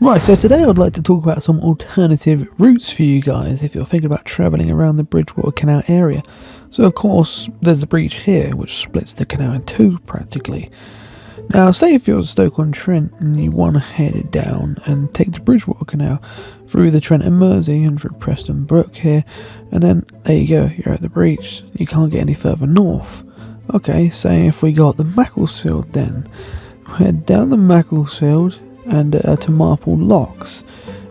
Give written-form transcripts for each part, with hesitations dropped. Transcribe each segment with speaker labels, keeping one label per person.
Speaker 1: Right, so today I'd like to talk about some alternative routes for you guys if you're thinking about travelling around the Bridgewater Canal area. So of course, there's the breach here, which splits the canal in two practically. Now, say if you're at Stoke-on-Trent and you want to head down and take the Bridgewater Canal through the Trent and Mersey and through Preston Brook here, and then there you go, you're at the breach. You can't get any further north. Okay, say if we got the Macclesfield then, head down the Macclesfield and to Marple Locks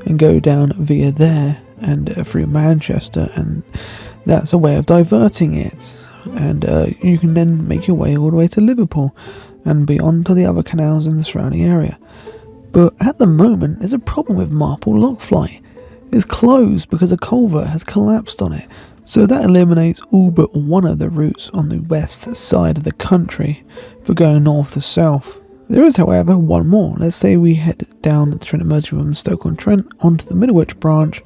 Speaker 1: and go down via there and through Manchester, and that's a way of diverting it, and you can then make your way all the way to Liverpool and beyond to the other canals in the surrounding area. But at the moment there's a problem with Marple Lock Flight. It's closed because a culvert has collapsed on it, so that eliminates all but one of the routes on the west side of the country for going north to south. There is, however, one more. Let's say we head down the Trent and Mersey from Stoke-on-Trent onto the Middlewich branch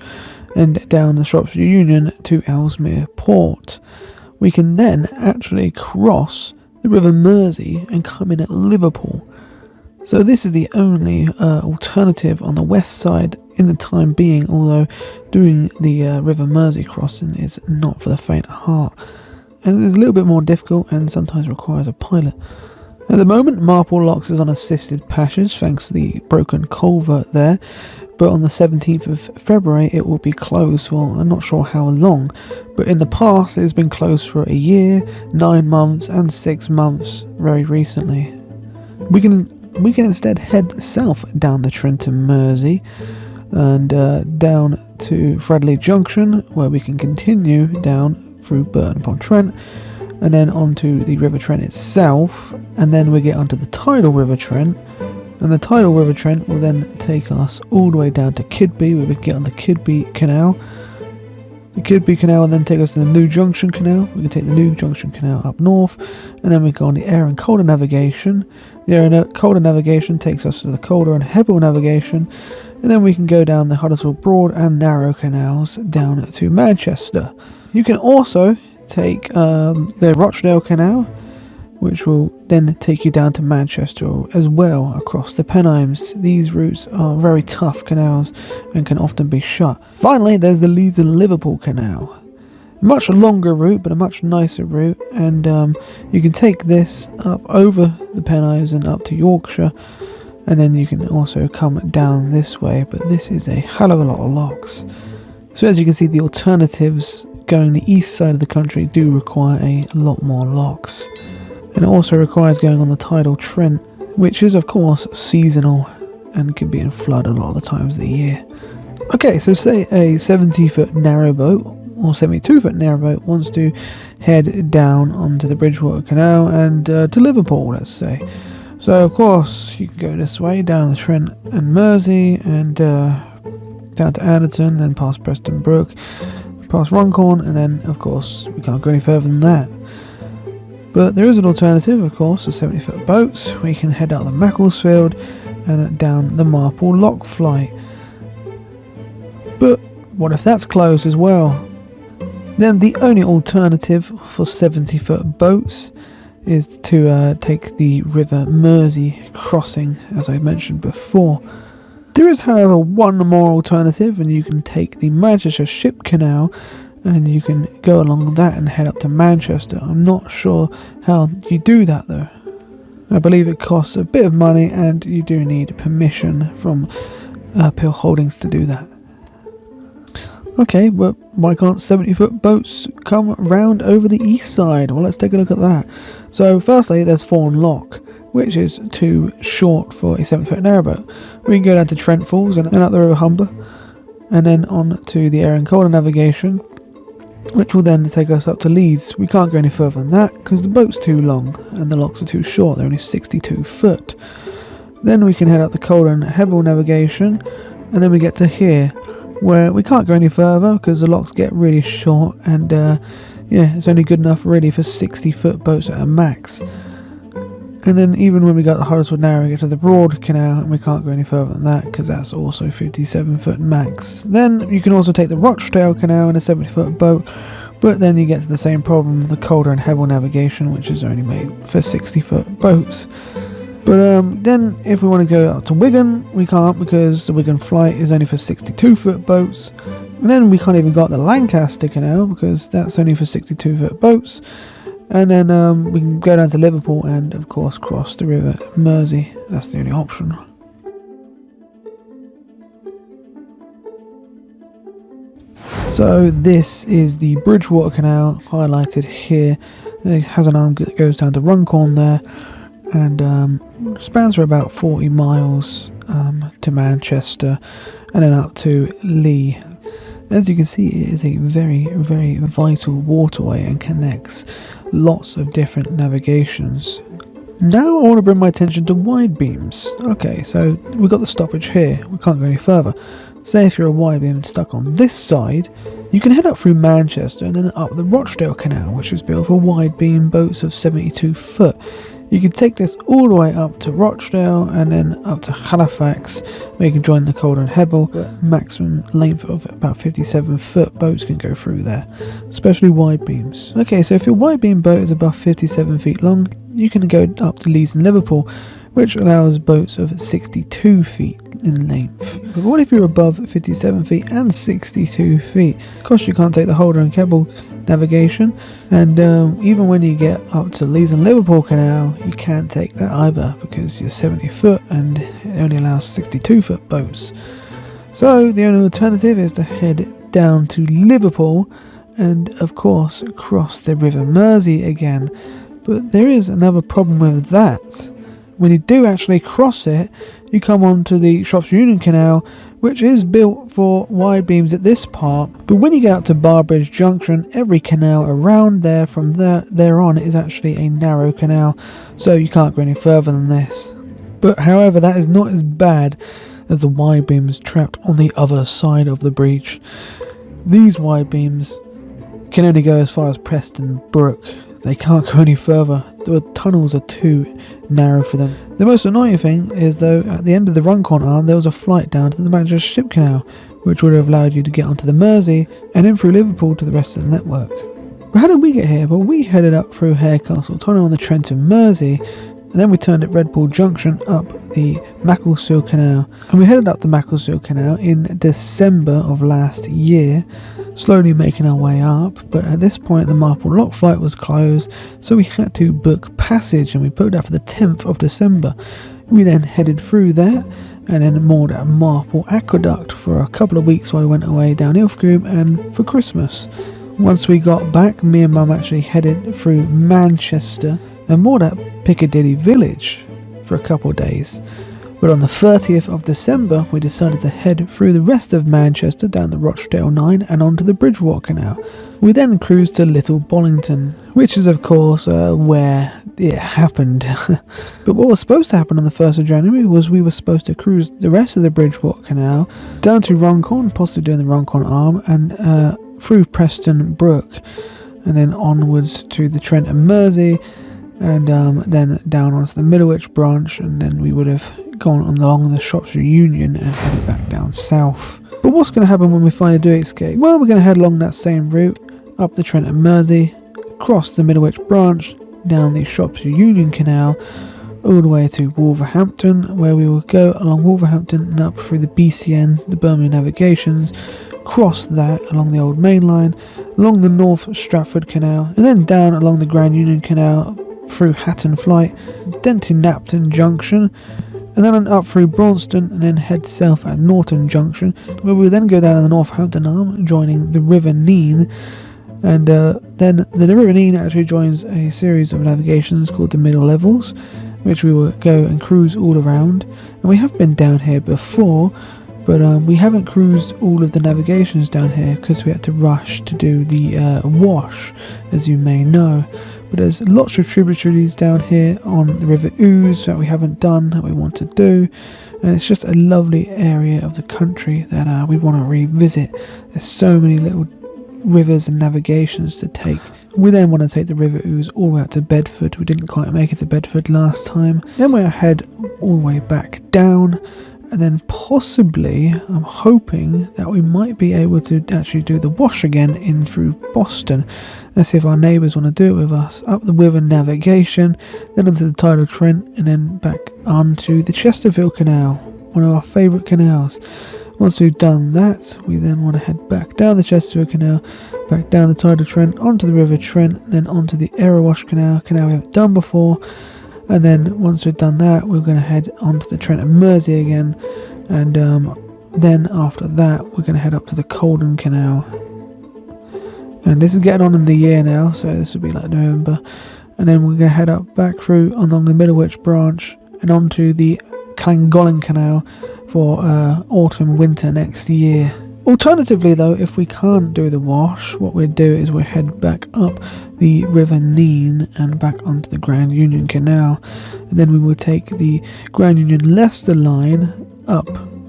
Speaker 1: and down the Shropshire Union to Ellesmere Port. We can then actually cross the River Mersey and come in at Liverpool. So this is the only alternative on the west side in the time being, although doing the River Mersey crossing is not for the faint of heart, and it's a little bit more difficult and sometimes requires a pilot. At the moment, Marple Locks is on assisted passage thanks to the broken culvert there, but on the 17th of February it will be closed for I'm not sure how long, but in the past it has been closed for a year, 9 months and 6 months very recently. We can instead head south down the Trent and Mersey and down to Fradley Junction, where we can continue down through Burton upon Trent and then onto the River Trent itself, and then we get onto the tidal River Trent, and the tidal River Trent will then take us all the way down to Kidby, where we can get on the Kidby Canal. The Kidby Canal will then take us to the New Junction Canal. We can take the New Junction Canal up north, and then we go on the Air and Calder Navigation. The Air and Calder Navigation takes us to the Calder and Hebble Navigation, and then we can go down the Huddersfield Broad and Narrow Canals down to Manchester. You can also take the Rochdale Canal, which will then take you down to Manchester as well across the Pennines. These routes are very tough canals and can often be shut. Finally, there's the Leeds and Liverpool Canal. A much longer route, but a much nicer route, and you can take this up over the Pennines and up to Yorkshire, and then you can also come down this way, but this is a hell of a lot of locks. So as you can see, the alternatives going the east side of the country do require a lot more locks. And it also requires going on the tidal Trent, which is of course seasonal and can be in flood a lot of the times of the year. Okay, so say a 70-foot narrowboat or 72-foot narrowboat wants to head down onto the Bridgewater Canal and to Liverpool, let's say. So of course you can go this way down the Trent and Mersey and down to Anderton, then past Preston Brook, past Runcorn, and then of course we can't go any further than that. But there is an alternative, of course, the 70-foot boats. We can head out the Macclesfield and down the Marple Lock Flight. But what if that's closed as well? Then the only alternative for 70-foot boats is to take the River Mersey crossing, as I mentioned before. There is, however, one more alternative, and you can take the Manchester Ship Canal and you can go along that and head up to Manchester. I'm not sure how you do that though. I believe it costs a bit of money and you do need permission from Peel Holdings to do that. Okay, but why can't 70-foot boats come round over the east side? Well, let's take a look at that. So firstly, there's Fawn Lock, which is too short for a 70-foot narrowboat. We can go down to Trent Falls and up the River Humber, and then on to the Air and Calder Navigation, which will then take us up to Leeds. We can't go any further than that because the boat's too long and the locks are too short. They're only 62 foot. Then we can head up the Calder and Hebble Navigation, and then we get to here, where we can't go any further because the locks get really short, and it's only good enough really for 60-foot boats at a max. And then even when we got the Huddersfield Narrow, we get to the Broad Canal, and we can't go any further than that because that's also 57-foot max. Then you can also take the Rochdale Canal in a 70-foot boat, but then you get to the same problem, the Calder and Hebble Navigation, which is only made for 60-foot boats. But then if we want to go up to Wigan, we can't, because the Wigan flight is only for 62-foot boats. And then we can't even go up the Lancaster Canal, because that's only for 62-foot boats. And then we can go down to Liverpool and, of course, cross the River Mersey. That's the only option. So this is the Bridgewater Canal, highlighted here. It has an arm that goes down to Runcorn there, and spans for about 40 miles to Manchester, and then up to Leigh. As you can see, it is a very, very vital waterway and connects lots of different navigations. Now I want to bring my attention to wide beams. Okay, so we've got the stoppage here. We can't go any further. Say if you're a wide beam stuck on this side, you can head up through Manchester and then up the Rochdale Canal, which is built for wide beam boats of 72 foot. You can take this all the way up to Rochdale and then up to Halifax, where you can join the Calder and Hebble. Maximum length of about 57 foot boats can go through there, especially wide beams. Okay, so if your wide beam boat is above 57 feet long, you can go up to Leeds and Liverpool, which allows boats of 62 feet in length. But what if you're above 57 feet and 62 feet? Of course, you can't take the Calder and Hebble navigation, and even when you get up to Leeds and Liverpool Canal, you can't take that either, because you're 70 foot and it only allows 62 foot boats. So the only alternative is to head down to Liverpool and, of course, cross the River Mersey again. But there is another problem with that. When you do actually cross it, you come onto the Shropshire Union Canal, which is built for wide beams at this part. But when you get up to Barbridge Junction, every canal around there from there on is actually a narrow canal, so you can't go any further than this. But however, that is not as bad as the wide beams trapped on the other side of the breach. These wide beams can only go as far as Preston Brook. They can't go any further. The tunnels are too narrow for them. The most annoying thing is, though, at the end of the Runcorn arm there was a flight down to the Manchester Ship Canal, which would have allowed you to get onto the Mersey and in through Liverpool to the rest of the network. But how did we get here? Well, we headed up through Harecastle Tunnel on the Trent and Mersey, and then we turned at Redpool Junction up the Macclesfield Canal, and we headed up the Macclesfield Canal in December of last year, slowly making our way up. But at this point the Marple Lock flight was closed, so we had to book passage, and we booked that for the 10th of December. We then headed through there and then moored at Marple Aqueduct for a couple of weeks while we went away down Ilfracombe and for Christmas. Once we got back, me and Mum actually headed through Manchester and moored at Piccadilly Village for a couple of days. But on the 30th of December, we decided to head through the rest of Manchester down the Rochdale 9 and onto the Bridgewater Canal. We then cruised to Little Bollington, which is of course where it happened. But what was supposed to happen on the 1st of January was we were supposed to cruise the rest of the Bridgewater Canal down to Runcorn, possibly doing the Runcorn Arm, and through Preston Brook, and then onwards to the Trent and Mersey, and then down onto the Middlewich branch, and then we would have gone along the Shropshire Union and headed back down south. But what's going to happen when we finally do escape? Well, we're going to head along that same route, up the Trent and Mersey, cross the Middlewich branch, down the Shropshire Union Canal, all the way to Wolverhampton, where we will go along Wolverhampton and up through the BCN, the Birmingham Navigations, cross that along the old main line, along the North Stratford Canal, and then down along the Grand Union Canal through Hatton Flight, then to Knapton Junction, and then up through Braunston, and then head south at Norton Junction, where we'll then go down the Northampton Arm, joining the River Nene, and then the River Nene actually joins a series of navigations called the Middle Levels, which we will go and cruise all around. And we have been down here before, but we haven't cruised all of the navigations down here because we had to rush to do the wash, as you may know. But there's lots of tributaries down here on the River Ouse that we haven't done, that we want to do, and it's just a lovely area of the country that we want to revisit. There's so many little rivers and navigations to take. We then want to take the River Ouse all the way out to Bedford. We didn't quite make it to Bedford last time. Then we'll head all the way back down And then possibly, I'm hoping that we might be able to actually do the wash again in through Boston. Let's see if our neighbours want to do it with us. Up the river navigation, then onto the tidal Trent, and then back onto the Chesterfield Canal, one of our favourite canals. Once we've done that, we then want to head back down the Chesterfield Canal, back down the tidal Trent, onto the River Trent, then onto the Erewash Canal we haven't done before. And then once we've done that, we're going to head onto the Trent and Mersey again, and then after that we're going to head up to the Colden Canal. And this is getting on in the year now, so this will be like November. And then we're going to head up back through along the Middlewich branch and onto the Llangollen Canal for autumn winter next year. Alternatively though, if we can't do the wash, what we'll do is we'll head back up the River Nene and back onto the Grand Union Canal, and then we will take the Grand Union Leicester line up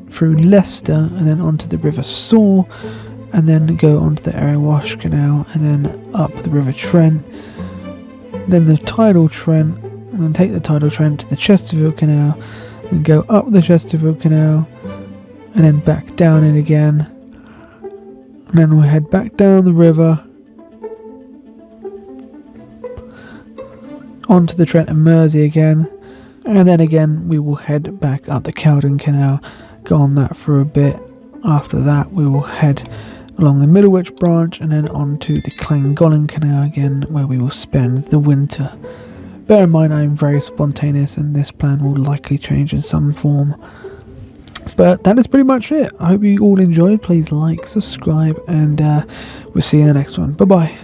Speaker 1: through Leicester and then onto the River Soar, and then go onto the Erewash Canal and then up the River Trent, then the tidal Trent, and then take the tidal Trent to the Chesterfield Canal and go up the Chesterfield Canal and then back down it again. And then we'll head back down the river onto the Trent and Mersey again, and then again we will head back up the Cowden Canal, go on that for a bit. After that we will head along the Middlewich branch and then onto the Llangollen Canal again, where we will spend the winter. Bear in mind I'm very spontaneous and this plan will likely change in some form. But that is pretty much it. I hope you all enjoyed. Please like, subscribe, and we'll see you in the next one. Bye bye.